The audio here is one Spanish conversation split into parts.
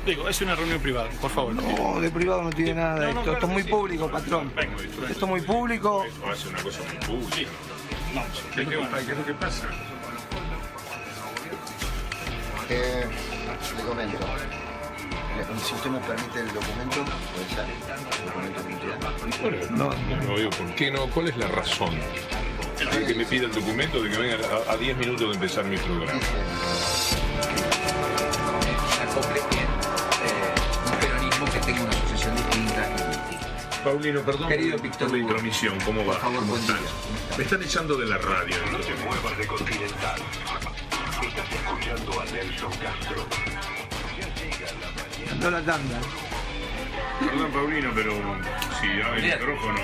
Digo, es una reunión privada, por favor. No, de privado no tiene nada de esto. Esto es muy público, patrón. Esto es muy público. Esto hace una cosa muy pública. Vamos. ¿Qué es lo que pasa? Le comento. Si usted me permite el documento, puede ser. El documento de identidad. No veo por qué no. ¿Cuál es la razón de que me pida el documento de que venga a 10 minutos de empezar mi programa? Acople bien un peronismo que tenga una asociación distinta. Paulino, perdón Querido Víctor por la Hugo, intromisión. ¿Cómo va? por favor, ¿Cómo buen estás? día. Me están echando de la radio. No te muevas de Continental. Estás escuchando a Nelson Castro. Andó la tanda. Perdón, Paulino, pero si abre el micrófono,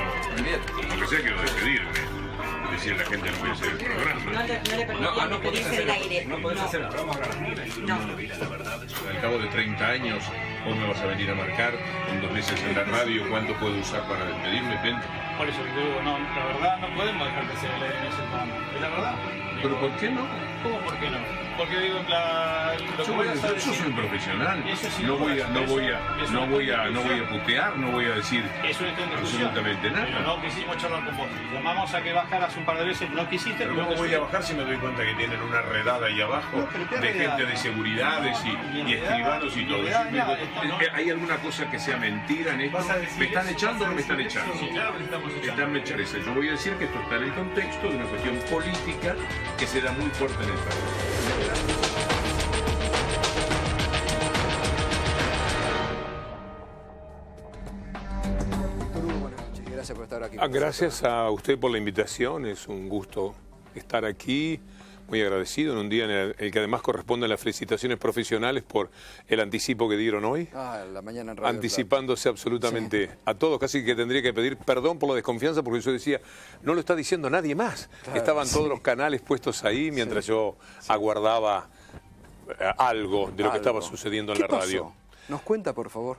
aunque sea quiero despedirme. Decir a la gente no voy a hacer el programa. No le permitís el aire. No podés hacer el programa ahora. No. Al cabo de 30 años, vos me vas a venir a marcar en 2 meses en la radio cuánto puedo usar para despedirme, Pente. Por eso te digo, no, la verdad no podemos dejar que se le den ese programa. ¿Es la verdad? ¿Pero por qué no? ¿Cómo por qué no? Porque digo, Yo soy un profesional. No voy a putear, no voy a decir eso está en discusión. absolutamente Pero nada. no quisimos charlar con vos. Llamamos a que bajaras un par de veces, no quisiste. Pero ¿cómo voy a bajar si me doy cuenta que tienen una redada ahí abajo No, pero ¿qué de redada? gente de seguridades y escribanos y todo eso? ¿Hay alguna cosa que sea mentira en esto? ¿Me están echando o no me están echando? Sí, claro que estamos echando. Están echando. Yo voy a decir que esto está en el contexto de una cuestión política que se da muy fuerte en el país. Gracias por estar aquí. Gracias a usted por la invitación, es un gusto estar aquí, muy agradecido en un día en el que además corresponden las felicitaciones profesionales por el anticipo que dieron hoy. La mañana en Radio Anticipándose absolutamente a todos, casi que tendría que pedir perdón por la desconfianza porque yo decía, no lo está diciendo nadie más. Claro, Estaban todos los canales puestos ahí mientras yo aguardaba algo de lo que estaba sucediendo en la radio. Pasó? ¿Nos cuenta, por favor?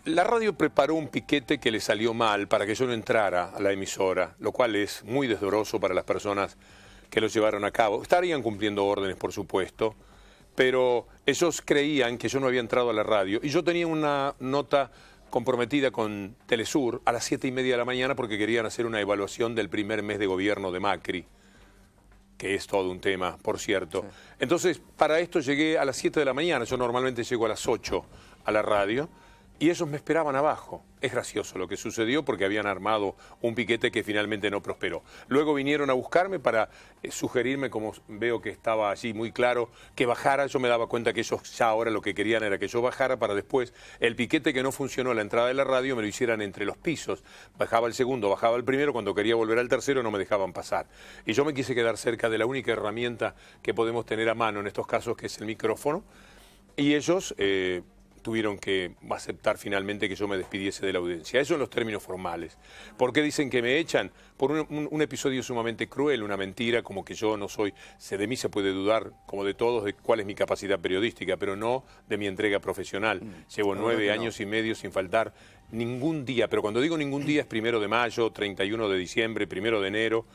La radio preparó un piquete que le salió mal para que yo no entrara a la emisora, lo cual es muy desdoroso para las personas que lo llevaron a cabo. Estarían cumpliendo órdenes, por supuesto, pero ellos creían que yo no había entrado a la radio y yo tenía una nota comprometida con Telesur a las 7:30 de la mañana porque querían hacer una evaluación del primer mes de gobierno de Macri, que es todo un tema, por cierto. Sí. Entonces, para esto llegué a las 7 de la mañana, yo normalmente llego a las 8 a la radio, y ellos me esperaban abajo. Es gracioso lo que sucedió porque habían armado un piquete que finalmente no prosperó. Luego vinieron a buscarme para sugerirme, como veo que estaba allí muy claro, que bajara. Yo me daba cuenta que ellos ya ahora lo que querían era que yo bajara para después el piquete que no funcionó a la entrada de la radio me lo hicieran entre los pisos. Bajaba el segundo, bajaba el primero, cuando quería volver al tercero no me dejaban pasar. Y yo me quise quedar cerca de la única herramienta que podemos tener a mano en estos casos, que es el micrófono. Y ellos tuvieron que aceptar finalmente que yo me despidiese de la audiencia. Eso en los términos formales. ¿Por qué dicen que me echan? Por un episodio sumamente cruel, una mentira, como que yo no soy... De mí se puede dudar, como de todos, de cuál es mi capacidad periodística, pero no de mi entrega profesional. Llevo 9 años y medio sin faltar ningún día, pero cuando digo ningún día es 1 de mayo, 31 de diciembre, 1 de enero...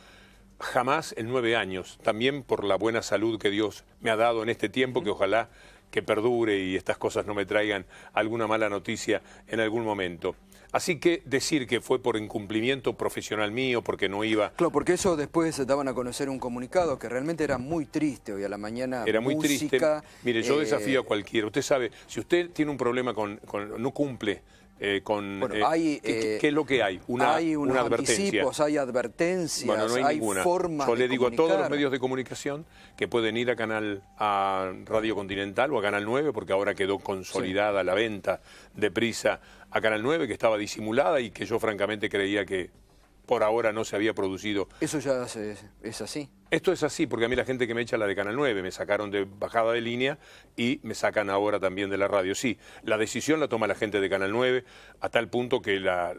Jamás en 9 años, también por la buena salud que Dios me ha dado en este tiempo, que ojalá que perdure y estas cosas no me traigan alguna mala noticia en algún momento. Así que decir que fue por incumplimiento profesional mío, porque no iba... Claro, porque eso después se daban a conocer un comunicado que realmente era muy triste hoy a la mañana. Era muy música, triste. Mire, yo desafío a cualquiera. Usted sabe, si usted tiene un problema no cumple... ¿qué es lo que hay? Hay unos una advertencia. Anticipos, hay advertencias, bueno, no hay ninguna. Formas Yo le de digo comunicar. a todos los medios de comunicación que pueden ir a Radio Continental o a Canal 9, porque ahora quedó consolidada la venta de Prisa a Canal 9, que estaba disimulada y que yo francamente creía que por ahora no se había producido. ¿Eso ya es así? Esto es así, porque a mí la gente que me echa la de Canal 9, me sacaron de bajada de línea y me sacan ahora también de la radio. Sí, la decisión la toma la gente de Canal 9, a tal punto que la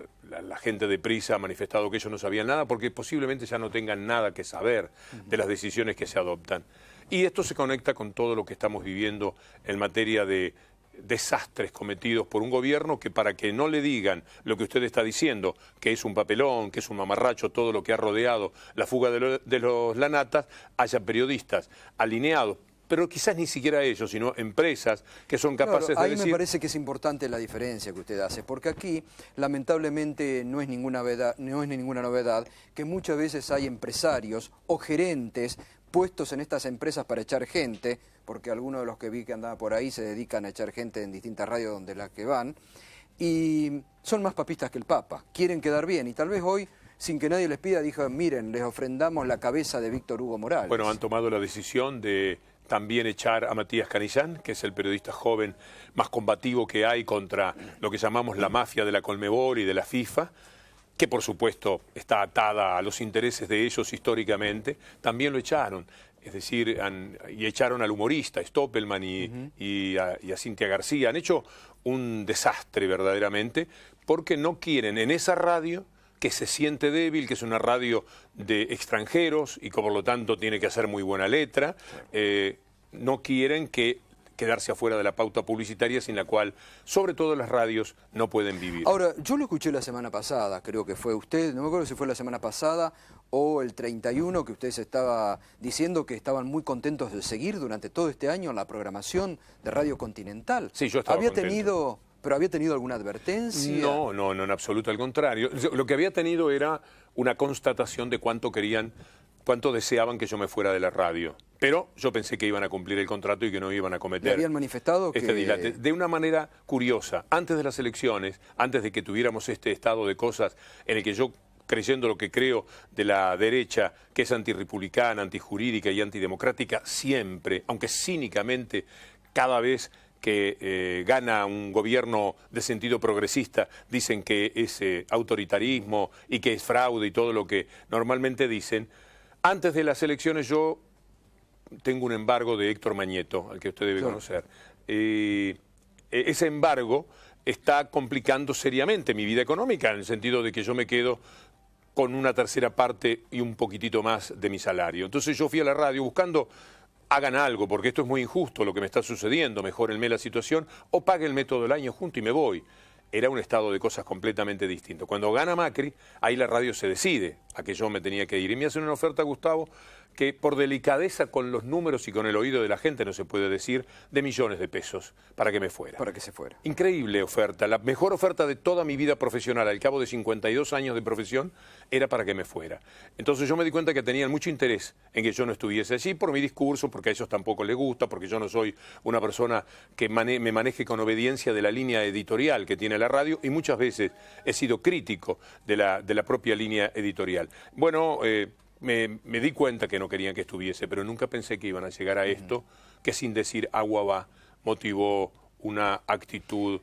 gente de Prisa ha manifestado que ellos no sabían nada, porque posiblemente ya no tengan nada que saber de las decisiones que se adoptan. Y esto se conecta con todo lo que estamos viviendo en materia de desastres cometidos por un gobierno que, para que no le digan lo que usted está diciendo, que es un papelón, que es un mamarracho, todo lo que ha rodeado la fuga de los lanatas, haya periodistas alineados pero quizás ni siquiera ellos, sino empresas que son capaces de decir... Ahí me parece que es importante la diferencia que usted hace, porque aquí, lamentablemente, no es ninguna novedad que muchas veces hay empresarios o gerentes puestos en estas empresas para echar gente, porque algunos de los que vi que andaban por ahí se dedican a echar gente en distintas radios donde las que van, y son más papistas que el Papa, quieren quedar bien, y tal vez hoy, sin que nadie les pida, dijo, miren, les ofrendamos la cabeza de Víctor Hugo Morales. Bueno, han tomado la decisión de también echar a Matías Canillán, que es el periodista joven más combativo que hay contra lo que llamamos la mafia de la Conmebol y de la FIFA, que por supuesto está atada a los intereses de ellos históricamente. También lo echaron, es decir, y echaron al humorista Stoppelman y a Cintia García. Han hecho un desastre verdaderamente, porque no quieren en esa radio, que se siente débil, que es una radio de extranjeros y que por lo tanto tiene que hacer muy buena letra, no quieren quedarse afuera de la pauta publicitaria sin la cual, sobre todo las radios, no pueden vivir. Ahora, yo lo escuché la semana pasada, creo que fue usted, no me acuerdo si fue la semana pasada o el 31, que usted se estaba diciendo que estaban muy contentos de seguir durante todo este año en la programación de Radio Continental. Sí, yo estaba contento. ¿Pero había tenido alguna advertencia? No, en absoluto, al contrario. Lo que había tenido era una constatación de cuánto deseaban que yo me fuera de la radio. Pero yo pensé que iban a cumplir el contrato y que no iban a cometer... ¿Le habían manifestado este dilate. De una manera curiosa, antes de las elecciones, antes de que tuviéramos este estado de cosas en el que yo, creyendo lo que creo de la derecha, que es antirrepublicana, antijurídica y antidemocrática, siempre, aunque cínicamente, cada vez que gana un gobierno de sentido progresista, dicen que es autoritarismo y que es fraude y todo lo que normalmente dicen. Antes de las elecciones yo tengo un embargo de Héctor Mañeto, al que usted debe conocer. Ese embargo está complicando seriamente mi vida económica, en el sentido de que yo me quedo con una tercera parte y un poquitito más de mi salario. Entonces yo fui a la radio buscando... hagan algo, porque esto es muy injusto lo que me está sucediendo, mejórenme la situación, o páguenme todo el año junto y me voy. Era un estado de cosas completamente distinto. Cuando gana Macri, ahí la radio se decide a que yo me tenía que ir. Y me hacen una oferta, Gustavo, que por delicadeza con los números y con el oído de la gente, no se puede decir, de millones de pesos para que me fuera. Para que se fuera. Increíble oferta, la mejor oferta de toda mi vida profesional, al cabo de 52 años de profesión, era para que me fuera. Entonces yo me di cuenta que tenían mucho interés en que yo no estuviese allí por mi discurso, porque a ellos tampoco les gusta, porque yo no soy una persona que me maneje con obediencia de la línea editorial que tiene la radio, y muchas veces he sido crítico de la propia línea editorial. Bueno, me di cuenta que no querían que estuviese, pero nunca pensé que iban a llegar a esto, que sin decir agua va, motivó una actitud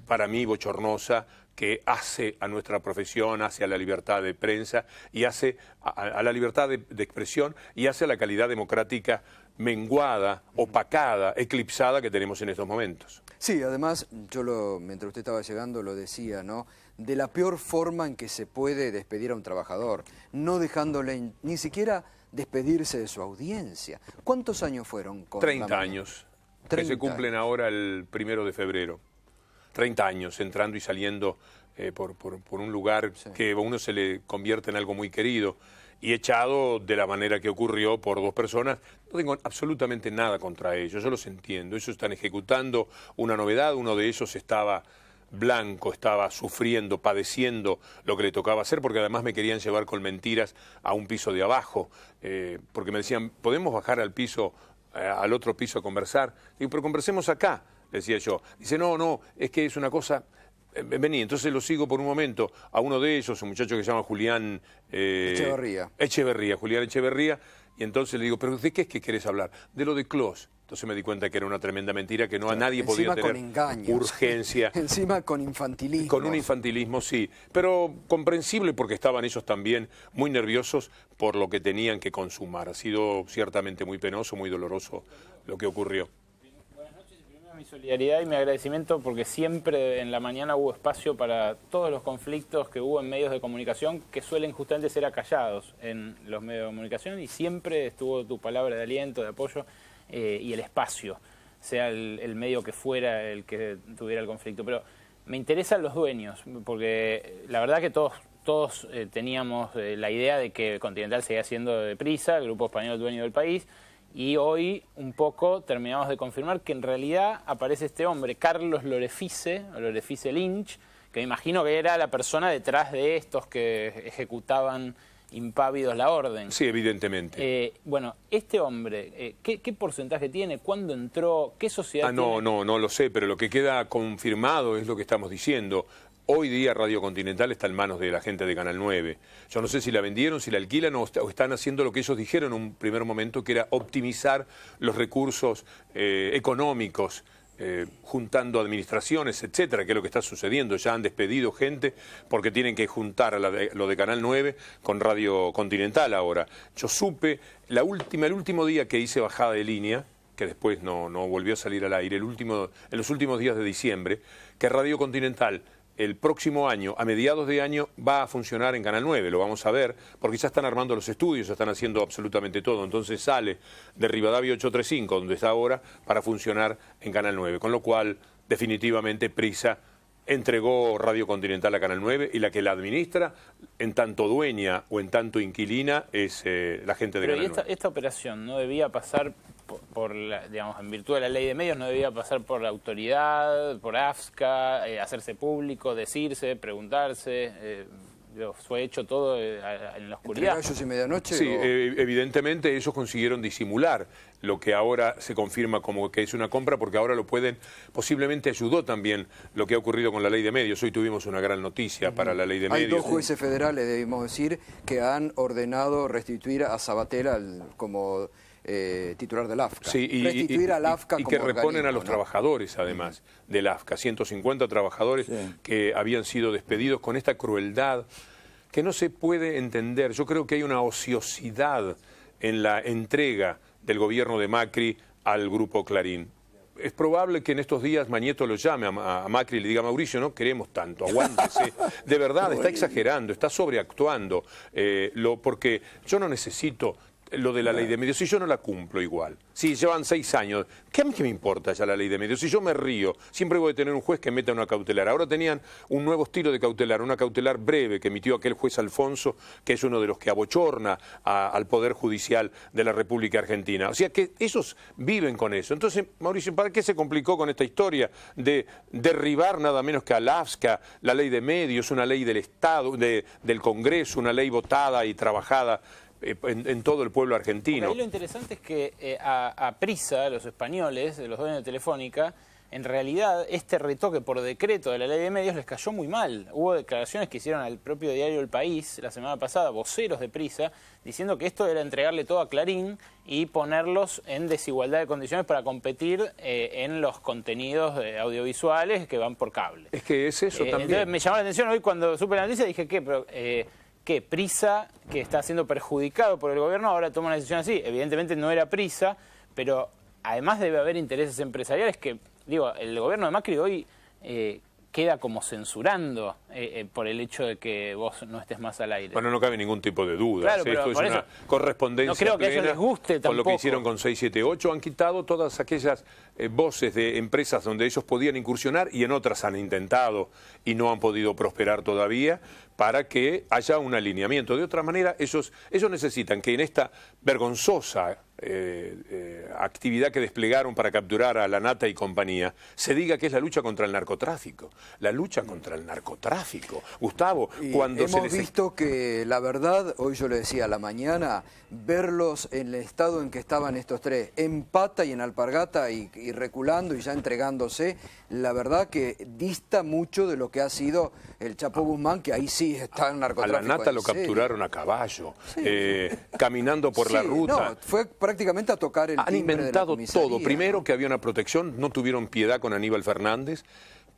para mí bochornosa que hace a nuestra profesión, hace a la libertad de prensa y hace a la libertad de expresión y hace a la calidad democrática menguada, opacada, eclipsada que tenemos en estos momentos. Sí, además, mientras usted estaba llegando lo decía, ¿no? De la peor forma en que se puede despedir a un trabajador, no dejándole ni siquiera despedirse de su audiencia. ¿Cuántos años fueron? 30 años, que se cumplen ahora el 1 de febrero. 30 años entrando y saliendo por un lugar que a uno se le convierte en algo muy querido, y echado de la manera que ocurrió por dos personas. No tengo absolutamente nada contra ellos, yo los entiendo. Ellos están ejecutando una novedad, uno de ellos estaba blanco, estaba sufriendo, padeciendo lo que le tocaba hacer, porque además me querían llevar con mentiras a un piso de abajo, porque me decían, ¿podemos bajar al piso, al otro piso a conversar? Digo, pero conversemos acá, decía yo. Dice, no, es que es una cosa... Vení, entonces lo sigo por un momento a uno de ellos, un muchacho que se llama Julián Julián Echeverría, y entonces le digo, ¿pero de qué es que querés hablar? De lo de Clos. Entonces me di cuenta que era una tremenda mentira, que no a nadie podía tener urgencia. Encima con infantilismo. Con un infantilismo, sí, pero comprensible porque estaban ellos también muy nerviosos por lo que tenían que consumar. Ha sido ciertamente muy penoso, muy doloroso lo que ocurrió. Mi solidaridad y mi agradecimiento, porque siempre en la mañana hubo espacio para todos los conflictos que hubo en medios de comunicación, que suelen justamente ser acallados en los medios de comunicación, y siempre estuvo tu palabra de aliento, de apoyo y el espacio, sea el medio que fuera el que tuviera el conflicto. Pero me interesan los dueños, porque la verdad que todos teníamos la idea de que Continental seguía siendo deprisa, el grupo español dueño del país, Y hoy un poco terminamos de confirmar que en realidad aparece este hombre, Carlos Lorefice, o Lorefice Lynch, que me imagino que era la persona detrás de estos que ejecutaban impávidos la orden. Sí, evidentemente. Bueno, este hombre, ¿qué porcentaje tiene? ¿Cuándo entró? ¿Qué sociedad tiene? No lo sé, pero lo que queda confirmado es lo que estamos diciendo. Hoy día Radio Continental está en manos de la gente de Canal 9. Yo no sé si la vendieron, si la alquilan o están haciendo lo que ellos dijeron en un primer momento, que era optimizar los recursos económicos, juntando administraciones, etcétera, que es lo que está sucediendo. Ya han despedido gente porque tienen que juntar a lo de Canal 9 con Radio Continental ahora. Yo supe, el último día que hice bajada de línea, que después no volvió a salir al aire, en los últimos días de diciembre, que Radio Continental el próximo año, a mediados de año, va a funcionar en Canal 9, lo vamos a ver, porque ya están armando los estudios, ya están haciendo absolutamente todo, entonces sale de Rivadavia 835, donde está ahora, para funcionar en Canal 9, con lo cual, definitivamente, Prisa entregó Radio Continental a Canal 9 y la que la administra, en tanto dueña o en tanto inquilina, es la gente de Canal 9. Esta operación no debía pasar digamos, en virtud de la ley de medios, no debía pasar por la autoridad, por AFSCA, hacerse público, decirse, preguntarse. Fue hecho todo en la oscuridad. ¿Entre gallos y medianoche? Sí, evidentemente ellos consiguieron disimular lo que ahora se confirma como que es una compra, porque ahora lo pueden, posiblemente ayudó también lo que ha ocurrido con la ley de medios. Hoy tuvimos una gran noticia para la ley de medios. Hay dos jueces federales, debemos decir, que han ordenado restituir a Sabater como titular del AFCA. Sí, restituir al AFCA y como que reponen organismo, a los trabajadores, además, del AFCA. 150 trabajadores que habían sido despedidos con esta crueldad que no se puede entender. Yo creo que hay una ociosidad en la entrega del gobierno de Macri al Grupo Clarín. Es probable que en estos días Mañeto lo llame a Macri y le diga: Mauricio, no queremos tanto, aguántese. De verdad, está exagerando, está sobreactuando, porque yo no necesito lo de la ley de medios, si yo no la cumplo igual. Si llevan 6 años, ¿qué me importa ya la ley de medios? Si yo me río, siempre voy a tener un juez que meta una cautelar. Ahora tenían un nuevo estilo de cautelar, una cautelar breve que emitió aquel juez Alfonso, que es uno de los que abochorna al Poder Judicial de la República Argentina. O sea que ellos viven con eso. Entonces, Mauricio, ¿para qué se complicó con esta historia de derribar nada menos que al AFSCA, la ley de medios, una ley del Estado, del Congreso, una ley votada y trabajada en todo el pueblo argentino? Ahí lo interesante es que a Prisa, los españoles, los dueños de Telefónica, en realidad este retoque por decreto de la ley de medios les cayó muy mal. Hubo declaraciones que hicieron al propio diario El País la semana pasada, voceros de Prisa, diciendo que esto era entregarle todo a Clarín y ponerlos en desigualdad de condiciones para competir en los contenidos audiovisuales que van por cable. Es que es eso también. Entonces me llamó la atención hoy cuando supe la noticia, dije, ¿qué? Prisa, que está siendo perjudicado por el gobierno, ahora toma una decisión así. Evidentemente no era Prisa, pero además debe haber intereses empresariales que, digo, el gobierno de Macri hoy queda como censurando por el hecho de que vos no estés más al aire. Bueno, no cabe ningún tipo de duda. Claro, pero esto es una correspondencia no creo que a ellos les guste tampoco. Con lo que hicieron con 678, han quitado todas aquellas voces de empresas donde ellos podían incursionar y en otras han intentado y no han podido prosperar todavía, para que haya un alineamiento. De otra manera, ellos necesitan que en esta vergonzosa actividad que desplegaron para capturar a La Nata y compañía, se diga que es la lucha contra el narcotráfico. La lucha contra el narcotráfico. Gustavo, cuando hemos visto que, la verdad, hoy yo le decía a la mañana, verlos en el estado en que estaban estos tres, en Pata y en Alpargata y reculando y ya entregándose, la verdad que dista mucho de lo que ha sido el Chapo Guzmán, que ahí sí está el narcotráfico. A La Nata lo capturaron a caballo, caminando por la ruta. No, fue prácticamente a tocar el timbre. Han inventado de la comisaría, todo. Primero, que había una protección, no tuvieron piedad con Aníbal Fernández,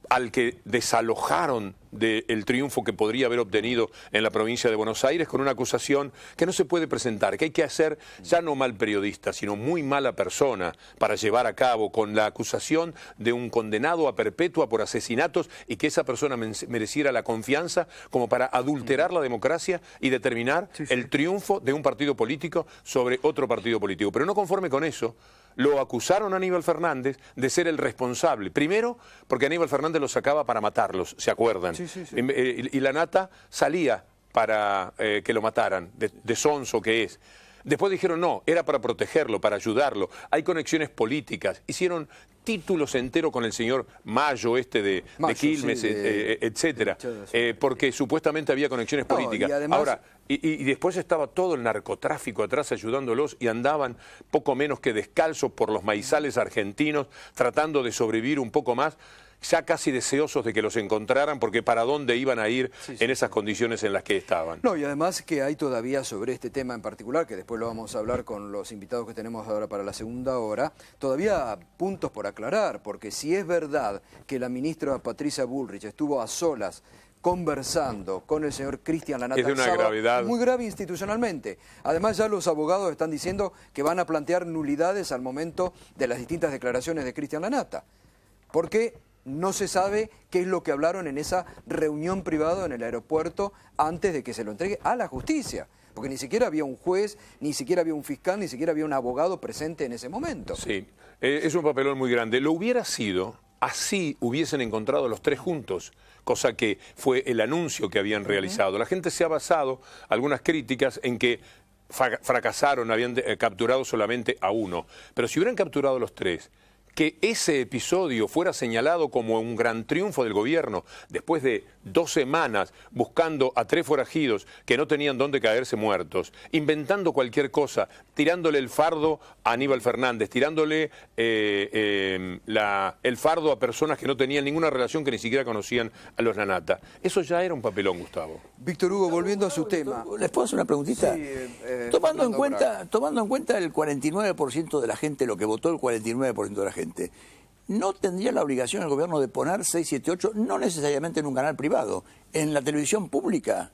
al que desalojaron del triunfo que podría haber obtenido en la provincia de Buenos Aires con una acusación que no se puede presentar, que hay que hacer ya no mal periodista, sino muy mala persona para llevar a cabo, con la acusación de un condenado a perpetua por asesinatos y que esa persona mereciera la confianza como para adulterar la democracia y determinar el triunfo de un partido político sobre otro partido político. Pero no conforme con eso, lo acusaron a Aníbal Fernández de ser el responsable. Primero, porque Aníbal Fernández lo sacaba para matarlos, ¿se acuerdan? Y La Nata salía para que lo mataran, de sonso que es. Después dijeron no, era para protegerlo, para ayudarlo. Hay conexiones políticas. Hicieron títulos enteros con el señor Mayo, de Quilmes, sí, etcétera, porque supuestamente había conexiones políticas. Y además... Ahora, y después estaba todo el narcotráfico atrás ayudándolos y andaban poco menos que descalzos por los maizales argentinos tratando de sobrevivir un poco más, ya casi deseosos de que los encontraran, porque para dónde iban a ir en esas condiciones en las que estaban. No, y además que hay todavía sobre este tema en particular, que después lo vamos a hablar con los invitados que tenemos ahora para la segunda hora, todavía puntos por aclarar, porque si es verdad que la ministra Patricia Bullrich estuvo a solas conversando con el señor Cristian Lanata, es de una gravedad muy grave institucionalmente. Además ya los abogados están diciendo que van a plantear nulidades al momento de las distintas declaraciones de Cristian Lanata, porque no se sabe qué es lo que hablaron en esa reunión privada en el aeropuerto antes de que se lo entregue a la justicia. Porque ni siquiera había un juez, ni siquiera había un fiscal, ni siquiera había un abogado presente en ese momento. Sí, es un papelón muy grande. Lo hubiera sido, así hubiesen encontrado los tres juntos, cosa que fue el anuncio que habían realizado. La gente se ha basado, algunas críticas, en que fracasaron, habían capturado solamente a uno. Pero si hubieran capturado a los tres, que ese episodio fuera señalado como un gran triunfo del gobierno, después de 2 semanas buscando a 3 forajidos que no tenían dónde caerse muertos, inventando cualquier cosa, tirándole el fardo a Aníbal Fernández, tirándole el fardo a personas que no tenían ninguna relación, que ni siquiera conocían a los Lanata. Eso ya era un papelón, Gustavo. Víctor Hugo, volviendo a su tema. ¿Les puedo hacer una preguntita? Sí, tomando en cuenta el 49% de la gente, lo que votó el 49% de la gente, ¿no tendría la obligación el gobierno de poner 678, no necesariamente en un canal privado, en la televisión pública,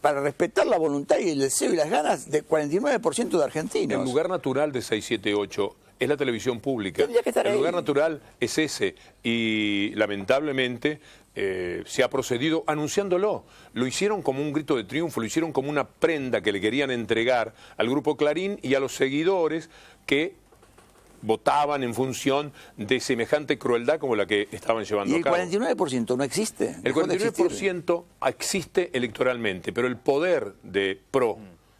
para respetar la voluntad y el deseo y las ganas del 49% de argentinos? El lugar natural de 678 es la televisión pública. Tendría que estar ahí. El lugar natural es ese, y lamentablemente se ha procedido anunciándolo. Lo hicieron como un grito de triunfo, lo hicieron como una prenda que le querían entregar al Grupo Clarín y a los seguidores que votaban en función de semejante crueldad como la que estaban llevando a cabo. ¿Y el 49% no existe? El 49% existe electoralmente, pero el poder de PRO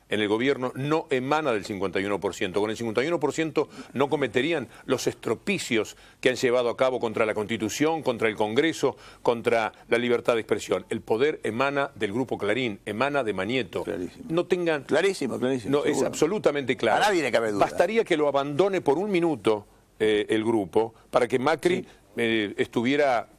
en el gobierno no emana del 51%. Con el 51% no cometerían los estropicios que han llevado a cabo contra la Constitución, contra el Congreso, contra la libertad de expresión. El poder emana del Grupo Clarín, emana de Manieto. Clarísimo. No tengan... Clarísimo. No, seguro. es absolutamente claro. A nadie le cabe duda. Bastaría que lo abandone por un minuto el grupo para que Macri estuviera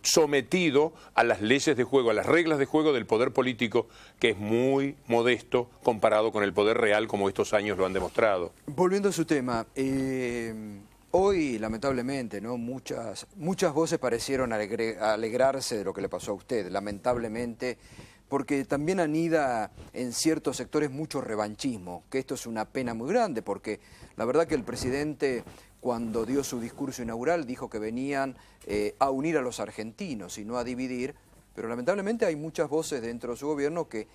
sometido a las leyes de juego, a las reglas de juego del poder político, que es muy modesto comparado con el poder real, como estos años lo han demostrado. Volviendo a su tema, hoy lamentablemente, ¿no? muchas voces parecieron alegrarse de lo que le pasó a usted, lamentablemente, porque también anida en ciertos sectores mucho revanchismo, que esto es una pena muy grande, porque la verdad que el presidente, cuando dio su discurso inaugural, dijo que venían a unir a los argentinos y no a dividir, pero lamentablemente hay muchas voces dentro de su gobierno que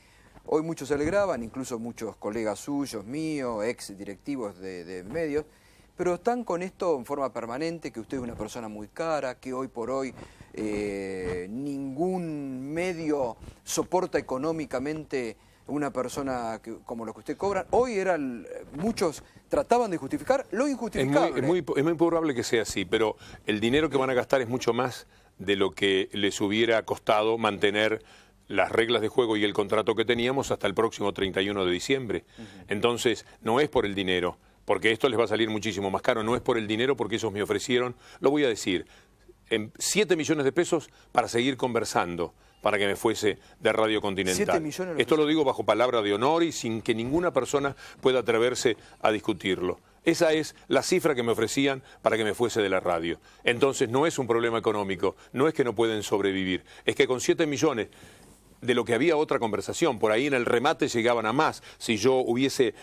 hoy muchos se alegraban, incluso muchos colegas suyos, míos, ex directivos de medios, pero están con esto en forma permanente, que usted es una persona muy cara, que hoy por hoy ningún medio soporta económicamente una persona como lo que usted cobra. Hoy muchos trataban de justificar lo injustificable. Es muy probable que sea así, pero el dinero que van a gastar es mucho más de lo que les hubiera costado mantener las reglas de juego y el contrato que teníamos hasta el próximo 31 de diciembre. Entonces, no es por el dinero, porque esto les va a salir muchísimo más caro. No es por el dinero, porque esos me ofrecieron, lo voy a decir, 7 millones de pesos para seguir conversando, para que me fuese de Radio Continental. 7 millones. Esto lo digo bajo palabra de honor y sin que ninguna persona pueda atreverse a discutirlo. Esa es la cifra que me ofrecían para que me fuese de la radio. Entonces no es un problema económico, no es que no pueden sobrevivir, es que con 7 millones... de lo que había otra conversación, por ahí en el remate llegaban a más. Si yo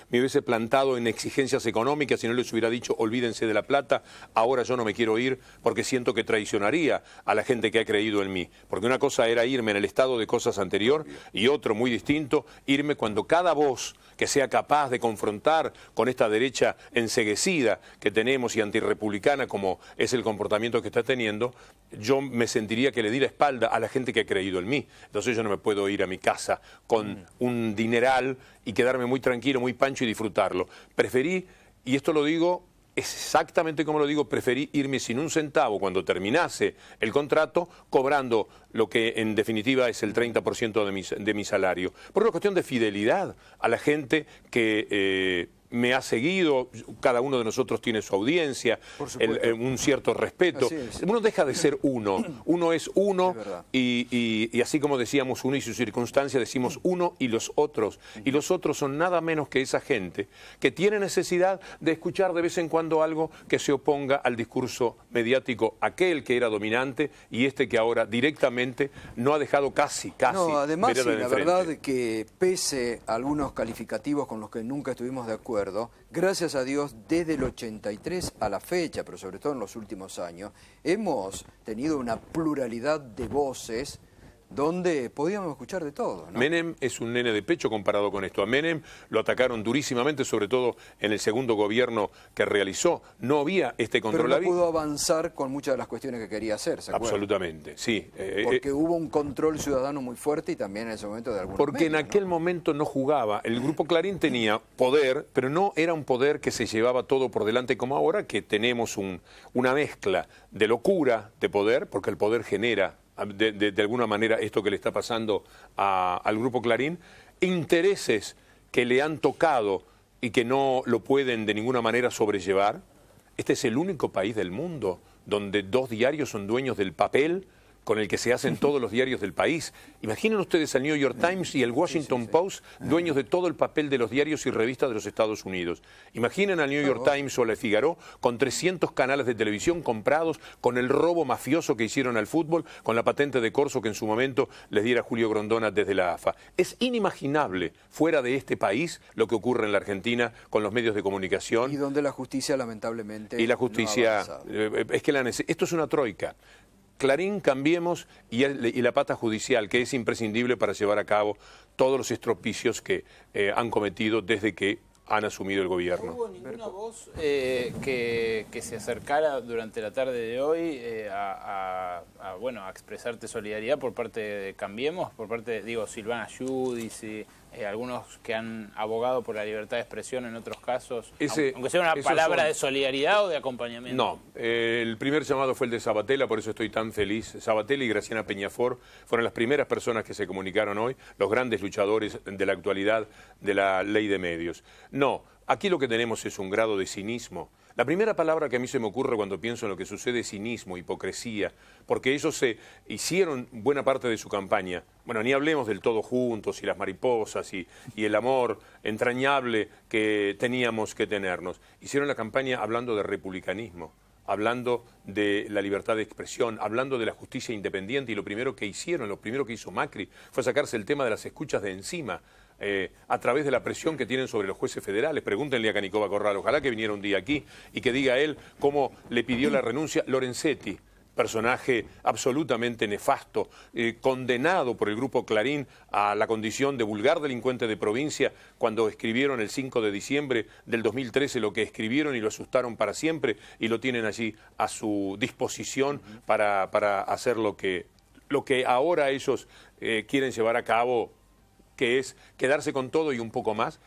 me hubiese plantado en exigencias económicas, si no les hubiera dicho olvídense de la plata, ahora yo no me quiero ir porque siento que traicionaría a la gente que ha creído en mí. Porque una cosa era irme en el estado de cosas anterior y otro muy distinto, irme cuando cada voz que sea capaz de confrontar con esta derecha enceguecida que tenemos y antirrepublicana como es el comportamiento que está teniendo, yo me sentiría que le di la espalda a la gente que ha creído en mí. Entonces yo no me puedo ir a mi casa con un dineral y quedarme muy tranquilo, muy pancho y disfrutarlo. Preferí, y esto lo digo exactamente como lo digo, preferí irme sin un centavo cuando terminase el contrato, cobrando lo que en definitiva es el 30% de mi salario. Por una cuestión de fidelidad a la gente que me ha seguido, cada uno de nosotros tiene su audiencia, un cierto respeto. Uno deja de ser uno es uno y así como decíamos uno y su circunstancia, decimos uno y los otros. Y los otros son nada menos que esa gente que tiene necesidad de escuchar de vez en cuando algo que se oponga al discurso mediático, aquel que era dominante y este que ahora directamente no ha dejado casi. No, además, sí, la verdad que pese a algunos calificativos con los que nunca estuvimos de acuerdo, gracias a Dios, desde el 83 a la fecha, pero sobre todo en los últimos años, hemos tenido una pluralidad de voces donde podíamos escuchar de todo, ¿no? Menem es un nene de pecho comparado con esto. A Menem lo atacaron durísimamente, sobre todo en el segundo gobierno que realizó. No había este control. Pero no pudo avanzar con muchas de las cuestiones que quería hacer, ¿se acuerdan? Absolutamente, sí. Porque hubo un control ciudadano muy fuerte y también en ese momento de algunos Porque medios, en aquel momento no jugaba. El Grupo Clarín tenía poder, pero no era un poder que se llevaba todo por delante como ahora, que tenemos una mezcla de locura de poder, porque el poder genera de alguna manera esto que le está pasando al Grupo Clarín, intereses que le han tocado y que no lo pueden de ninguna manera sobrellevar. Este es el único país del mundo donde 2 diarios son dueños del papel con el que se hacen todos los diarios del país. Imaginen ustedes al New York Times y el Washington Post, dueños de todo el papel de los diarios y revistas de los Estados Unidos. Imaginen al New York Times o Le Figaro con 300 canales de televisión comprados, con el robo mafioso que hicieron al fútbol, con la patente de corso que en su momento les diera Julio Grondona desde la AFA. Es inimaginable fuera de este país lo que ocurre en la Argentina con los medios de comunicación. Y donde la justicia lamentablemente y la justicia, es que esto es una troika. Clarín, Cambiemos y la pata judicial, que es imprescindible para llevar a cabo todos los estropicios que han cometido desde que han asumido el gobierno. ¿No hubo ninguna voz que se acercara durante la tarde de hoy a expresarte solidaridad por parte de Cambiemos, por parte de, Silvana Giudici, algunos que han abogado por la libertad de expresión en otros casos, aunque sea una palabra de solidaridad o de acompañamiento? No, el primer llamado fue el de Sabatella, por eso estoy tan feliz. Sabatella y Graciana Peñafort fueron las primeras personas que se comunicaron hoy, los grandes luchadores de la actualidad de la ley de medios. No, aquí lo que tenemos es un grado de cinismo. La primera palabra que a mí se me ocurre cuando pienso en lo que sucede es cinismo, hipocresía, porque ellos se hicieron buena parte de su campaña. Bueno, ni hablemos del todo juntos y las mariposas y el amor entrañable que teníamos que tenernos. Hicieron la campaña hablando de republicanismo, hablando de la libertad de expresión, hablando de la justicia independiente, y lo primero que hizo Macri fue sacarse el tema de las escuchas de encima, a través de la presión que tienen sobre los jueces federales. Pregúntenle a Canicova Corral, ojalá que viniera un día aquí y que diga él cómo le pidió la renuncia Lorenzetti, personaje absolutamente nefasto, condenado por el Grupo Clarín a la condición de vulgar delincuente de provincia cuando escribieron el 5 de diciembre del 2013 lo que escribieron y lo asustaron para siempre y lo tienen allí a su disposición para hacer lo que ahora ellos quieren llevar a cabo, que es quedarse con todo y un poco más,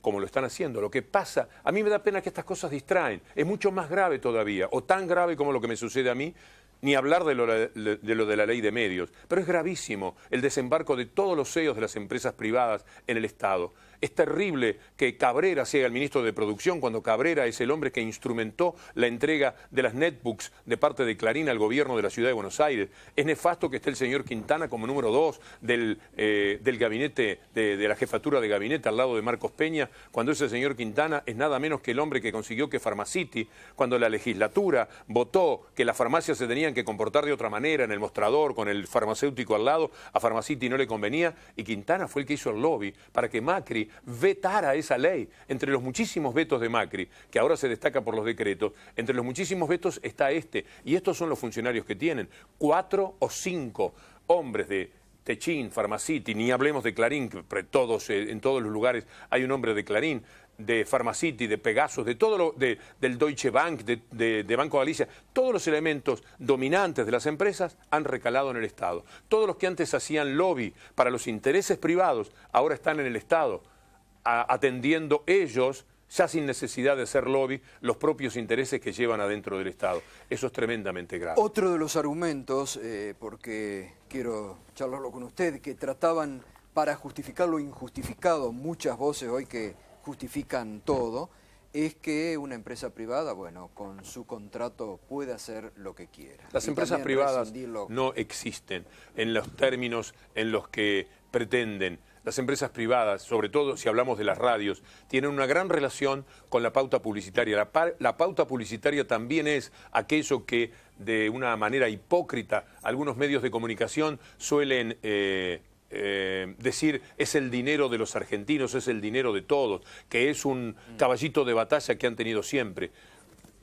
como lo están haciendo. Lo que pasa, a mí me da pena que estas cosas distraen, es mucho más grave todavía, o tan grave como lo que me sucede a mí, ni hablar de lo de la ley de medios, pero es gravísimo el desembarco de todos los CEOs de las empresas privadas en el Estado. Es terrible que Cabrera sea el ministro de Producción cuando Cabrera es el hombre que instrumentó la entrega de las netbooks de parte de Clarín al gobierno de la Ciudad de Buenos Aires. Es nefasto que esté el señor Quintana como número 2 del gabinete, de la jefatura de gabinete al lado de Marcos Peña, cuando ese señor Quintana es nada menos que el hombre que consiguió que Pharmacity, cuando la legislatura votó que las farmacias se tenían que comportar de otra manera en el mostrador, con el farmacéutico al lado, a Pharmacity no le convenía, y Quintana fue el que hizo el lobby para que Macri vetara esa ley. Entre los muchísimos vetos de Macri, que ahora se destaca por los decretos, entre los muchísimos vetos está este, y estos son los funcionarios que tienen, 4 o 5 hombres de Techín, Pharmacity, ni hablemos de Clarín, que todos, en todos los lugares hay un hombre de Clarín, de Pharmacity, de Pegasus, de todo del Deutsche Bank, de Banco Galicia, todos los elementos dominantes de las empresas han recalado en el Estado. Todos los que antes hacían lobby para los intereses privados ahora están en el Estado, atendiendo ellos, ya sin necesidad de hacer lobby, los propios intereses que llevan adentro del Estado. Eso es tremendamente grave. Otro de los argumentos, porque quiero charlarlo con usted, que trataban para justificar lo injustificado, muchas voces hoy que justifican todo, es que una empresa privada, bueno, con su contrato puede hacer lo que quiera. Las empresas privadas no existen en los términos en los que pretenden. Las empresas privadas, sobre todo si hablamos de las radios, tienen una gran relación con la pauta publicitaria. La pauta publicitaria también es aquello que de una manera hipócrita algunos medios de comunicación suelen decir es el dinero de los argentinos, es el dinero de todos, que es un caballito de batalla que han tenido siempre.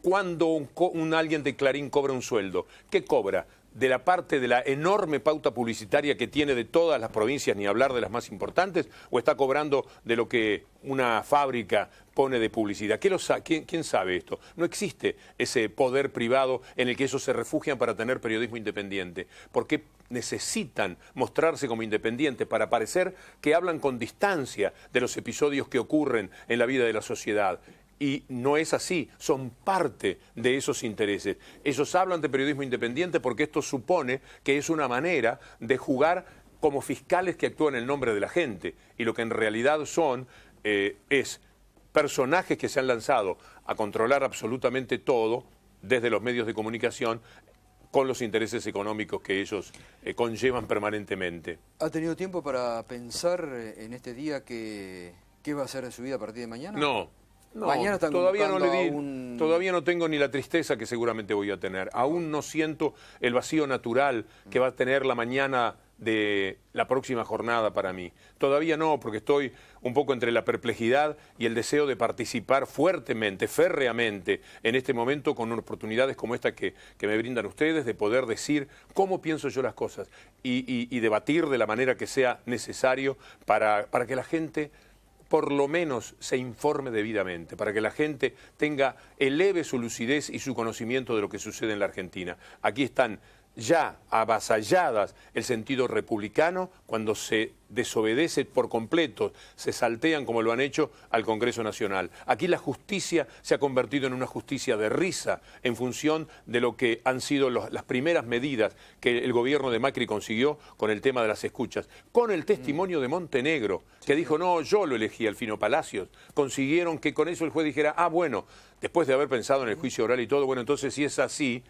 Cuando alguien de Clarín cobra un sueldo, ¿qué cobra? De la parte de la enorme pauta publicitaria que tiene de todas las provincias, ni hablar de las más importantes, o está cobrando de lo que una fábrica pone de publicidad. ¿Quién sabe esto? No existe ese poder privado en el que ellos se refugian para tener periodismo independiente, porque necesitan mostrarse como independientes para parecer que hablan con distancia de los episodios que ocurren en la vida de la sociedad. Y no es así, son parte de esos intereses. Ellos hablan de periodismo independiente porque esto supone que es una manera de jugar como fiscales que actúan en el nombre de la gente. Y lo que en realidad son es personajes que se han lanzado a controlar absolutamente todo desde los medios de comunicación con los intereses económicos que ellos conllevan permanentemente. ¿Ha tenido tiempo para pensar en este día qué va a ser de su vida a partir de mañana? No. No, todavía no tengo ni la tristeza que seguramente voy a tener. Aún no siento el vacío natural que va a tener la mañana de la próxima jornada para mí. Todavía no, porque estoy un poco entre la perplejidad y el deseo de participar fuertemente, férreamente, en este momento con oportunidades como esta que me brindan ustedes, de poder decir cómo pienso yo las cosas y debatir de la manera que sea necesario para que la gente por lo menos se informe debidamente, para que la gente eleve su lucidez y su conocimiento de lo que sucede en la Argentina. Aquí están ya avasalladas el sentido republicano cuando se desobedece por completo, se saltean como lo han hecho al Congreso Nacional. Aquí la justicia se ha convertido en una justicia de risa en función de lo que han sido las primeras medidas que el gobierno de Macri consiguió con el tema de las escuchas. Con el testimonio de Montenegro, que dijo, no, yo lo elegí, Alfino Palacios, consiguieron que con eso el juez dijera, bueno, después de haber pensado en el juicio oral y todo, bueno, entonces si es así,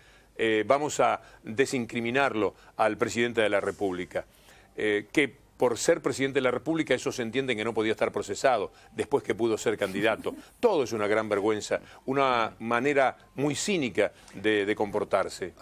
vamos a desincriminarlo al presidente de la República, que por ser presidente de la República eso se entiende que no podía estar procesado después que pudo ser candidato. Todo es una gran vergüenza, una manera muy cínica de comportarse.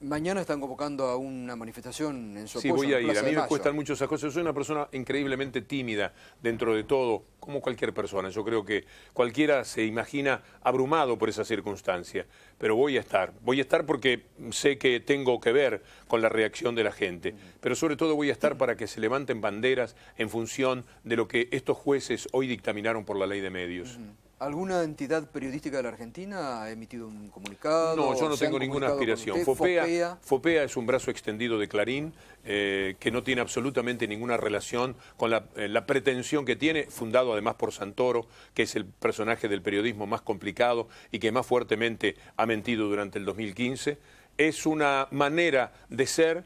Mañana están convocando a una manifestación en su apoyo. Sí, voy a ir. A mí me cuestan mucho mucho esas cosas. Soy una persona increíblemente tímida dentro de todo, como cualquier persona. Yo creo que cualquiera se imagina abrumado por esa circunstancia. Pero voy a estar. Voy a estar porque sé que tengo que ver con la reacción de la gente. Pero sobre todo voy a estar para que se levanten banderas en función de lo que estos jueces hoy dictaminaron por la ley de medios. ¿Alguna entidad periodística de la Argentina ha emitido un comunicado? No, yo no tengo ninguna aspiración. FOPEA es un brazo extendido de Clarín que no tiene absolutamente ninguna relación con la pretensión que tiene, fundado además por Santoro, que es el personaje del periodismo más complicado y que más fuertemente ha mentido durante el 2015. Es una manera de ser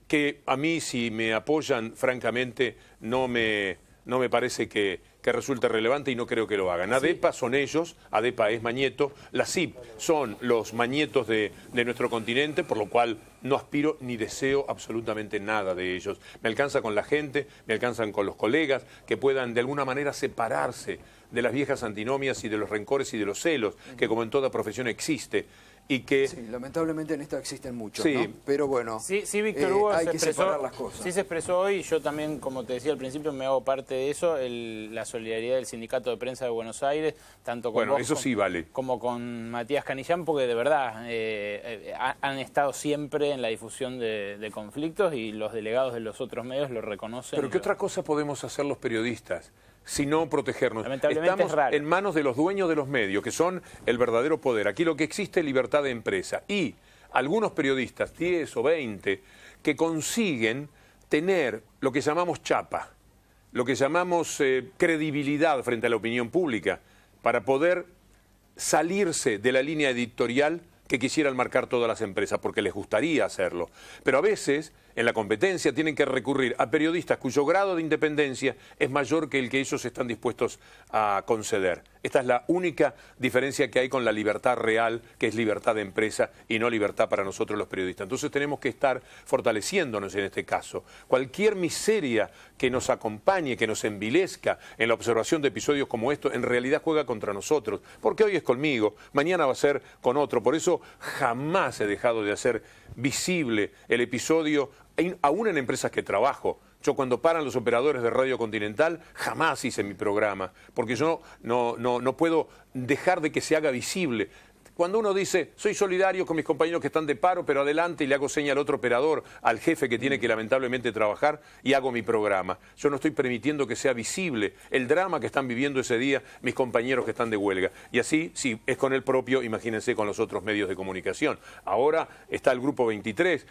que a mí, si me apoyan, francamente, no me parece que resulte relevante y no creo que lo hagan. ADEPA son ellos, ADEPA es Mañeto, la CIP son los Mañetos de nuestro continente, por lo cual no aspiro ni deseo absolutamente nada de ellos. Me alcanza con la gente, me alcanzan con los colegas, que puedan de alguna manera separarse de las viejas antinomias y de los rencores y de los celos, que como en toda profesión existe. y que... Sí, lamentablemente en esto existen muchos, Sí. ¿no? Pero bueno, Sí, Víctor Hugo hay que separar las cosas. Sí se expresó hoy, yo también, como te decía al principio, me hago parte de eso, la solidaridad del Sindicato de Prensa de Buenos Aires, tanto con Bueno, vos eso sí vale. como con Matías Canillán, porque de verdad han estado siempre en la difusión de conflictos y los delegados de los otros medios lo reconocen. Pero ¿qué otra cosa podemos hacer los periodistas? Sino protegernos. Lamentablemente Estamos es raro. en manos de los dueños de los medios, que son el verdadero poder. Aquí lo que existe es libertad de empresa. Y algunos periodistas, 10 o 20, que consiguen tener lo que llamamos chapa, lo que llamamos credibilidad frente a la opinión pública, para poder salirse de la línea editorial que quisieran marcar todas las empresas, porque les gustaría hacerlo. Pero a veces, en la competencia, tienen que recurrir a periodistas cuyo grado de independencia es mayor que el que ellos están dispuestos a conceder. Esta es la única diferencia que hay con la libertad real, que es libertad de empresa y no libertad para nosotros los periodistas. Entonces tenemos que estar fortaleciéndonos en este caso. Cualquier miseria que nos acompañe, que nos envilezca en la observación de episodios como estos, en realidad juega contra nosotros. Porque hoy es conmigo, mañana va a ser con otro. Por eso jamás he dejado de hacer visible el episodio, aún en empresas que trabajo. Yo cuando paran los operadores de Radio Continental jamás hice mi programa, porque yo no puedo dejar de que se haga visible. Cuando uno dice, soy solidario con mis compañeros que están de paro, pero adelante, y le hago señal al otro operador, al jefe que tiene que lamentablemente trabajar, y hago mi programa. Yo no estoy permitiendo que sea visible el drama que están viviendo ese día mis compañeros que están de huelga. Y así, si es con el propio, imagínense con los otros medios de comunicación. Ahora está el Grupo 23,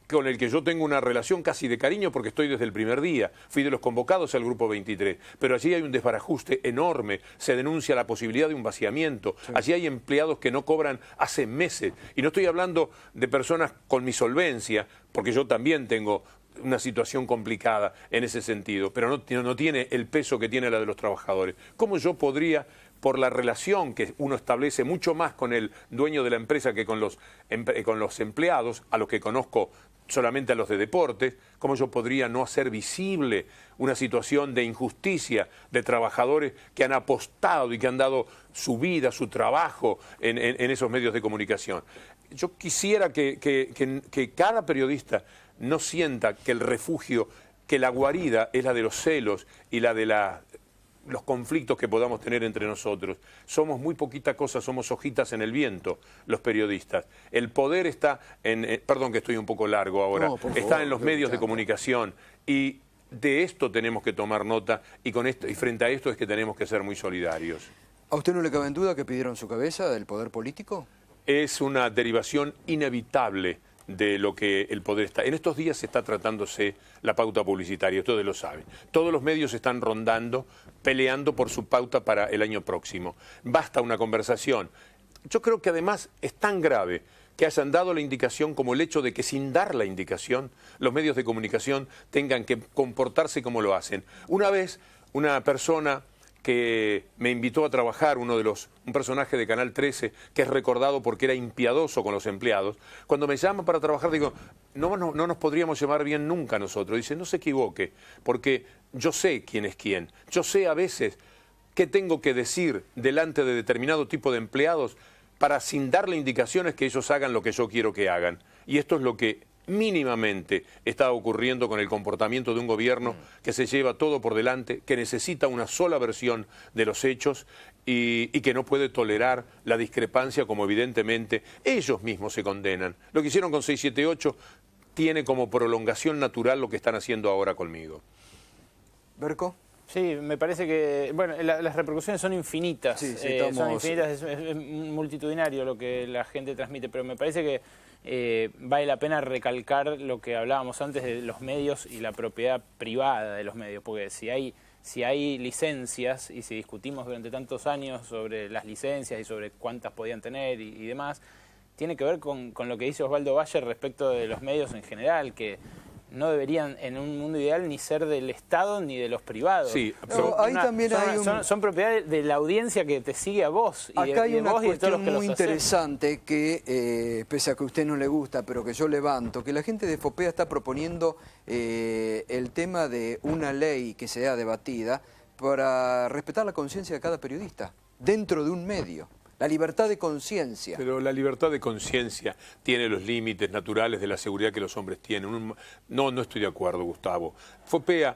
con el que yo tengo una relación casi de cariño porque estoy desde el primer día. Fui de los convocados al Grupo 23. Pero allí hay un desbarajuste enorme. Se denuncia la posibilidad de un vaciamiento. Sí. Allí hay empleados que no cobran hace meses. Y no estoy hablando de personas con mi solvencia, porque yo también tengo una situación complicada en ese sentido, pero no tiene el peso que tiene la de los trabajadores. ¿Cómo yo podría, por la relación que uno establece mucho más con el dueño de la empresa que con los empleados, a los que conozco solamente a los de deportes, cómo yo podría no hacer visible una situación de injusticia de trabajadores que han apostado y que han dado su vida, su trabajo en esos medios de comunicación? Yo quisiera que cada periodista no sienta que el refugio, que la guarida es la de los celos y la de los conflictos que podamos tener entre nosotros. Somos muy poquita cosa, somos hojitas en el viento, los periodistas. El poder está perdón que estoy un poco largo ahora, está en los medios de comunicación, y de esto tenemos que tomar nota, y frente a esto es que tenemos que ser muy solidarios. ¿A usted no le cabe en duda que pidieron su cabeza del poder político? Es una derivación inevitable de lo que el poder está. En estos días se está tratándose la pauta publicitaria, ustedes lo saben. Todos los medios están rondando, peleando por su pauta para el año próximo. Basta una conversación. Yo creo que además es tan grave que hayan dado la indicación como el hecho de que sin dar la indicación los medios de comunicación tengan que comportarse como lo hacen. Una vez una persona que me invitó a trabajar, un personaje de Canal 13, que es recordado porque era impiadoso con los empleados, cuando me llama para trabajar digo, no nos podríamos llevar bien nunca nosotros. Dice, no se equivoque, porque yo sé quién es quién. Yo sé a veces qué tengo que decir delante de determinado tipo de empleados para, sin darle indicaciones, que ellos hagan lo que yo quiero que hagan. Y esto es lo que mínimamente está ocurriendo con el comportamiento de un gobierno que se lleva todo por delante, que necesita una sola versión de los hechos y que no puede tolerar la discrepancia, como evidentemente ellos mismos se condenan. Lo que hicieron con 678 tiene como prolongación natural lo que están haciendo ahora conmigo. ¿Berco? Sí, me parece que, bueno, las repercusiones son infinitas, sí, son infinitas, es multitudinario lo que la gente transmite, pero me parece que vale la pena recalcar lo que hablábamos antes de los medios y la propiedad privada de los medios, porque si hay licencias, y si discutimos durante tantos años sobre las licencias y sobre cuántas podían tener y demás, tiene que ver con lo que dice Osvaldo Bayer respecto de los medios en general, que no deberían en un mundo ideal ni ser del Estado ni de los privados. Sí, son propiedades de la audiencia que te sigue a vos. Acá hay una cuestión muy interesante que, pese a que a usted no le gusta, pero que yo levanto, que la gente de FOPEA está proponiendo el tema de una ley que sea debatida para respetar la conciencia de cada periodista, dentro de un medio. La libertad de conciencia. Pero la libertad de conciencia tiene los límites naturales de la seguridad que los hombres tienen. No estoy de acuerdo, Gustavo. Fopea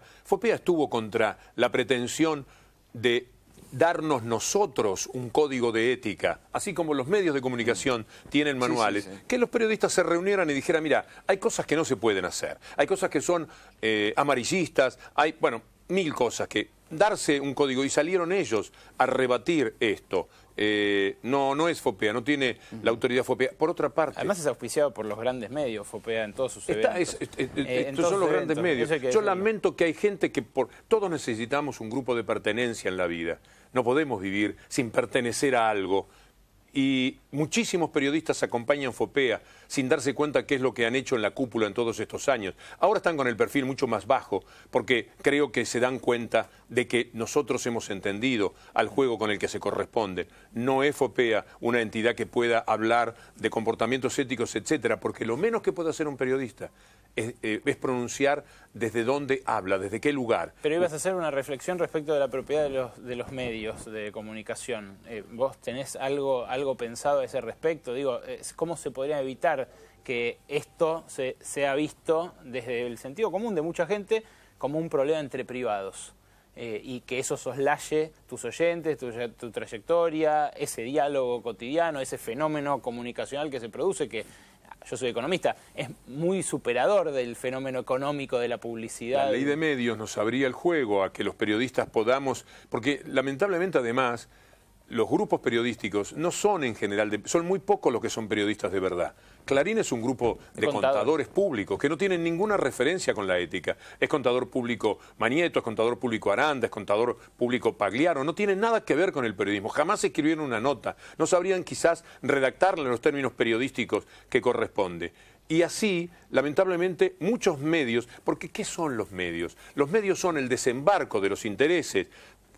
estuvo contra la pretensión de darnos nosotros un código de ética, así como los medios de comunicación tienen manuales, sí. Que los periodistas se reunieran y dijeran, mira, hay cosas que no se pueden hacer, hay cosas que son amarillistas, hay, bueno, mil cosas que darse un código, y salieron ellos a rebatir esto. No es Fopea, no tiene la autoridad Fopea. Por otra parte... Además es auspiciado por los grandes medios, Fopea, en todos sus eventos. Estos son los grandes medios. Yo lamento que hay gente que... Todos necesitamos un grupo de pertenencia en la vida. No podemos vivir sin pertenecer a algo. Y muchísimos periodistas acompañan Fopea sin darse cuenta qué es lo que han hecho en la cúpula en todos estos años. Ahora están con el perfil mucho más bajo, porque creo que se dan cuenta de que nosotros hemos entendido al juego con el que se corresponde. No es Fopea una entidad que pueda hablar de comportamientos éticos, etcétera, porque lo menos que puede hacer un periodista es pronunciar desde dónde habla, desde qué lugar. Pero ibas a hacer una reflexión respecto de la propiedad de los medios de comunicación. ¿Vos tenés algo pensado a ese respecto? Digo, ¿cómo se podría evitar que esto sea visto desde el sentido común de mucha gente como un problema entre privados? Y que eso soslaye tus oyentes, tu trayectoria, ese diálogo cotidiano, ese fenómeno comunicacional que se produce, que yo soy economista, es muy superador del fenómeno económico de la publicidad. La ley de medios nos abría el juego a que los periodistas podamos, porque lamentablemente además los grupos periodísticos no son en general, son muy pocos los que son periodistas de verdad. Clarín es un grupo de contadores públicos que no tienen ninguna referencia con la ética. Es contador público Manieto, es contador público Aranda, es contador público Pagliaro, no tienen nada que ver con el periodismo. Jamás escribieron una nota, no sabrían quizás redactarla en los términos periodísticos que corresponde. Y así, lamentablemente, muchos medios, porque ¿qué son los medios? Los medios son el desembarco de los intereses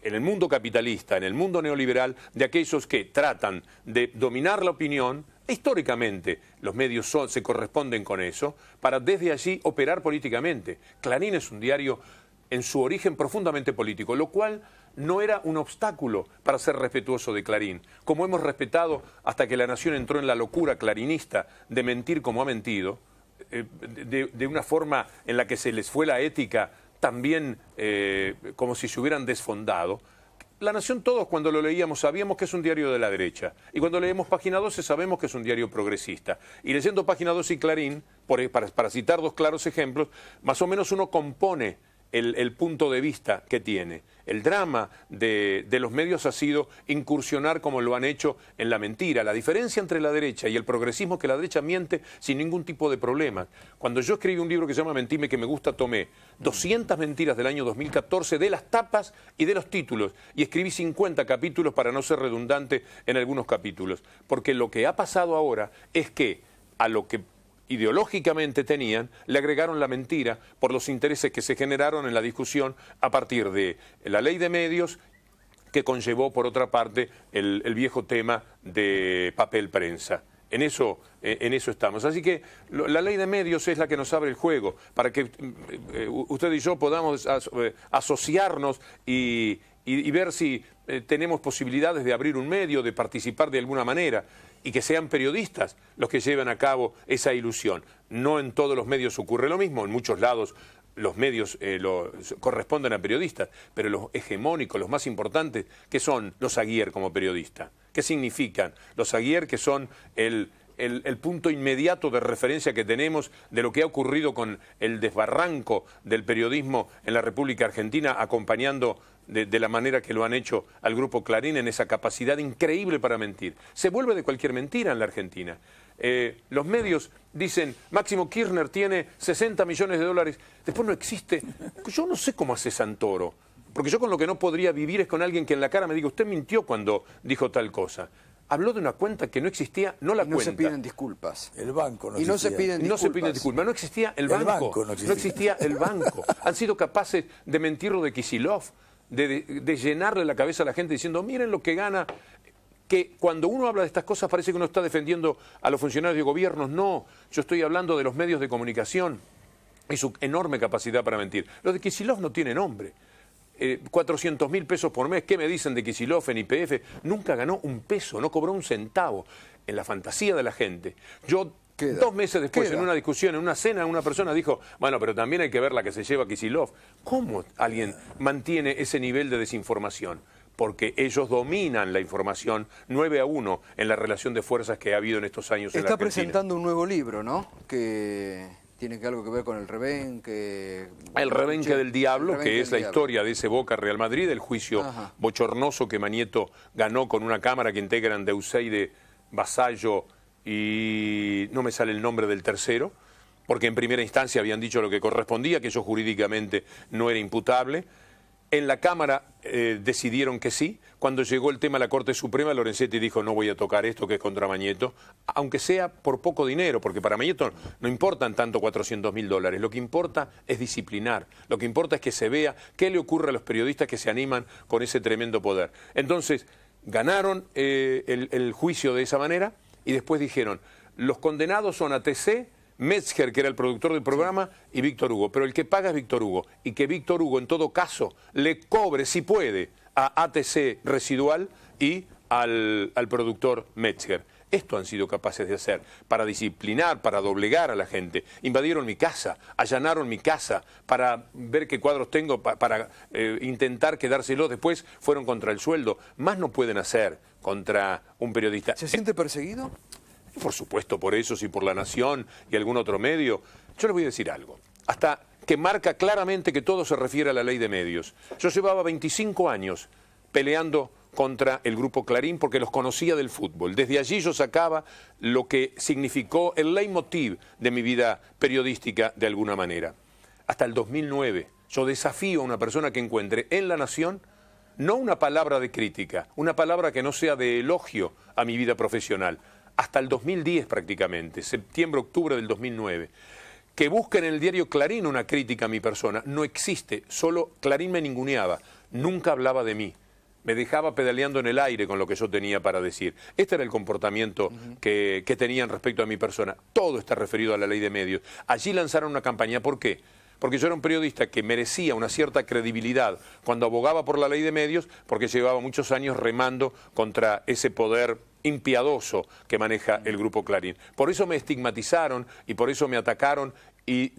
en el mundo capitalista, en el mundo neoliberal, de aquellos que tratan de dominar la opinión. Históricamente los medios se corresponden con eso, para desde allí operar políticamente. Clarín es un diario en su origen profundamente político, lo cual no era un obstáculo para ser respetuoso de Clarín, como hemos respetado hasta que la nación entró en la locura clarinista de mentir como ha mentido, de una forma en la que se les fue la ética también como si se hubieran desfondado. La Nación, todos cuando lo leíamos sabíamos que es un diario de la derecha, y cuando leemos Página 12 sabemos que es un diario progresista. Y leyendo Página 12 y Clarín, para citar dos claros ejemplos, más o menos uno compone el punto de vista que tiene. El drama de los medios ha sido incursionar como lo han hecho en la mentira. La diferencia entre la derecha y el progresismo es que la derecha miente sin ningún tipo de problema. Cuando yo escribí un libro que se llama Mentime que me gusta, tomé 200 mentiras del año 2014 de las tapas y de los títulos, y escribí 50 capítulos para no ser redundante en algunos capítulos. Porque lo que ha pasado ahora es que a lo que ideológicamente tenían, le agregaron la mentira por los intereses que se generaron en la discusión a partir de la ley de medios, que conllevó, por otra parte, el viejo tema de papel prensa. En eso estamos. Así que la ley de medios es la que nos abre el juego, para que usted y yo podamos asociarnos y ver si tenemos posibilidades de abrir un medio, de participar de alguna manera, y que sean periodistas los que lleven a cabo esa ilusión. No en todos los medios ocurre lo mismo, en muchos lados los medios corresponden a periodistas, pero los hegemónicos, los más importantes, ¿qué son los Aguiar como periodista? ¿Qué significan los Aguiar, que son el punto inmediato de referencia que tenemos de lo que ha ocurrido con el desbarranco del periodismo en la República Argentina, acompañando de la manera que lo han hecho al Grupo Clarín en esa capacidad increíble para mentir? Se vuelve de cualquier mentira en la Argentina. Los medios dicen, Máximo Kirchner tiene 60 millones de dólares, después no existe. Yo no sé cómo hace Santoro, porque yo con lo que no podría vivir es con alguien que en la cara me diga, usted mintió cuando dijo tal cosa. Habló de una cuenta que no existía, no la cuenta. No se piden disculpas. El banco no existía. Y no se piden disculpas. No se piden disculpas. No existía el banco. No existía el banco. Han sido capaces de mentir lo de Kicillof, de llenarle la cabeza a la gente diciendo, miren lo que gana. Que cuando uno habla de estas cosas parece que uno está defendiendo a los funcionarios de gobiernos. No, yo estoy hablando de los medios de comunicación y su enorme capacidad para mentir. Lo de Kicillof no tiene nombre. 400.000 pesos por mes. ¿Qué me dicen de Kicillof en YPF? Nunca ganó un peso, no cobró un centavo. En la fantasía de la gente. Yo, 2 meses después, en una discusión, en una cena, una persona dijo, bueno, pero también hay que ver la que se lleva Kicillof. ¿Cómo alguien mantiene ese nivel de desinformación? Porque ellos dominan la información 9-1 en la relación de fuerzas que ha habido en estos años en la Argentina. Está presentando un nuevo libro, ¿no? Que tiene algo que ver con el rebenque. El rebenque del diablo, que es la historia de ese Boca Real Madrid, el juicio bochornoso que Mañeto ganó con una cámara que integran Deuseide, Vasallo y no me sale el nombre del tercero, porque en primera instancia habían dicho lo que correspondía, que eso jurídicamente no era imputable. En la Cámara decidieron que sí. Cuando llegó el tema a la Corte Suprema, Lorenzetti dijo, no voy a tocar esto que es contra Mañeto, aunque sea por poco dinero, porque para Mañeto no importan tanto 400.000 dólares. Lo que importa es disciplinar. Lo que importa es que se vea qué le ocurre a los periodistas que se animan con ese tremendo poder. Entonces, ganaron el juicio de esa manera y después dijeron, los condenados son ATC, Metzger, que era el productor del programa, y Víctor Hugo. Pero el que paga es Víctor Hugo. Y que Víctor Hugo, en todo caso, le cobre, si puede, a ATC Residual y al productor Metzger. Esto han sido capaces de hacer para disciplinar, para doblegar a la gente. Invadieron mi casa, allanaron mi casa para ver qué cuadros tengo, para intentar quedárselos. Después fueron contra el sueldo. Más no pueden hacer contra un periodista. ¿Se siente perseguido? Por supuesto, por eso, y por La Nación y algún otro medio. Yo les voy a decir algo, hasta que marca claramente que todo se refiere a la ley de medios. Yo llevaba 25 años peleando contra el Grupo Clarín porque los conocía del fútbol. Desde allí yo sacaba lo que significó el leitmotiv de mi vida periodística de alguna manera. Hasta el 2009 yo desafío a una persona que encuentre en La Nación no una palabra de crítica, una palabra que no sea de elogio a mi vida profesional. Hasta el 2010 prácticamente, septiembre-octubre del 2009, que busquen en el diario Clarín una crítica a mi persona. No existe, solo Clarín me ninguneaba, nunca hablaba de mí, me dejaba pedaleando en el aire con lo que yo tenía para decir. Este era el comportamiento que tenían respecto a mi persona. Todo está referido a la ley de medios. Allí lanzaron una campaña, ¿por qué? Porque yo era un periodista que merecía una cierta credibilidad cuando abogaba por la ley de medios, porque llevaba muchos años remando contra ese poder impiadoso que maneja el Grupo Clarín. Por eso me estigmatizaron y por eso me atacaron y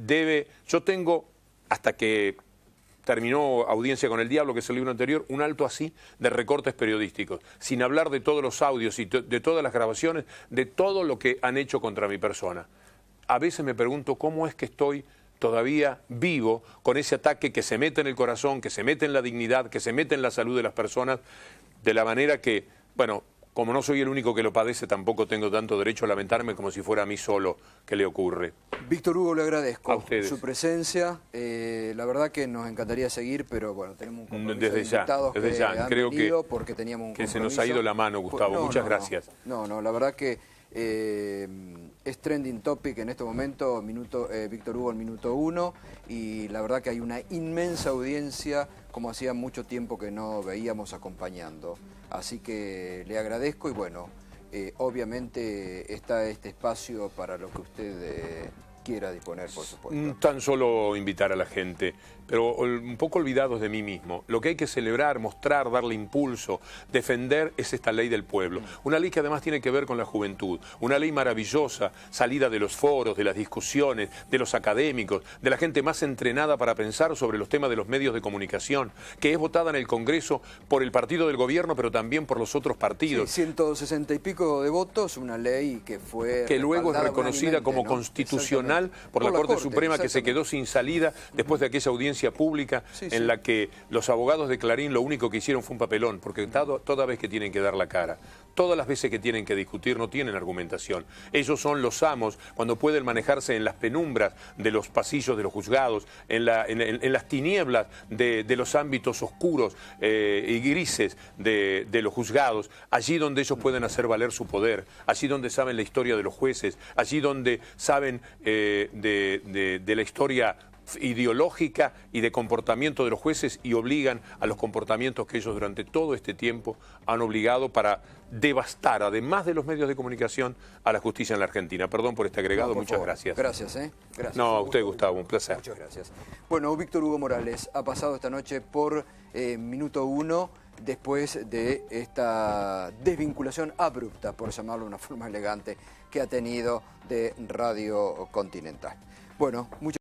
yo tengo, hasta que terminó Audiencia con el Diablo, que es el libro anterior, un alto así de recortes periodísticos, sin hablar de todos los audios y de todas las grabaciones, de todo lo que han hecho contra mi persona. A veces me pregunto cómo es que estoy todavía vivo con ese ataque que se mete en el corazón, que se mete en la dignidad, que se mete en la salud de las personas, de la manera que, bueno, como no soy el único que lo padece, tampoco tengo tanto derecho a lamentarme como si fuera a mí solo que le ocurre. Víctor Hugo, le agradezco a ustedes su presencia. La verdad que nos encantaría seguir, pero bueno, tenemos un compromiso desde de invitados desde ya. han Creo venido porque teníamos un compromiso. se nos ha ido la mano, Gustavo. Muchas gracias. No, la verdad que es trending topic en este momento, Víctor Hugo, el minuto 1, y la verdad que hay una inmensa audiencia, como hacía mucho tiempo que no veíamos acompañando. Así que le agradezco y bueno, obviamente está este espacio para lo que usted quiera disponer, por supuesto. Tan solo invitar a la gente, pero un poco olvidados de mí mismo. Lo que hay que celebrar, mostrar, darle impulso, defender es esta ley del pueblo. Una ley que además tiene que ver con la juventud. Una ley maravillosa, salida de los foros, de las discusiones, de los académicos, de la gente más entrenada para pensar sobre los temas de los medios de comunicación, que es votada en el Congreso por el partido del gobierno, pero también por los otros partidos. Sí, 160 y pico de votos, una ley que fue... Que luego es reconocida como constitucional por la Corte Suprema, que se quedó sin salida después de aquella audiencia pública en la que los abogados de Clarín lo único que hicieron fue un papelón, porque toda vez que tienen que dar la cara, todas las veces que tienen que discutir no tienen argumentación. Ellos son los amos cuando pueden manejarse en las penumbras de los pasillos de los juzgados, en las tinieblas de los ámbitos oscuros y grises de los juzgados, allí donde ellos pueden hacer valer su poder, allí donde saben la historia de los jueces, allí donde saben de la historia ideológica y de comportamiento de los jueces y obligan a los comportamientos que ellos durante todo este tiempo han obligado para devastar, además de los medios de comunicación, a la justicia en la Argentina. Perdón por este agregado, No, por muchas favor. gracias. Gracias, Gracias. No, a usted, Gustavo, un placer. Muchas gracias. Bueno, Víctor Hugo Morales ha pasado esta noche por Minuto 1 después de esta desvinculación abrupta, por llamarlo de una forma elegante, que ha tenido de Radio Continental. Bueno, muchas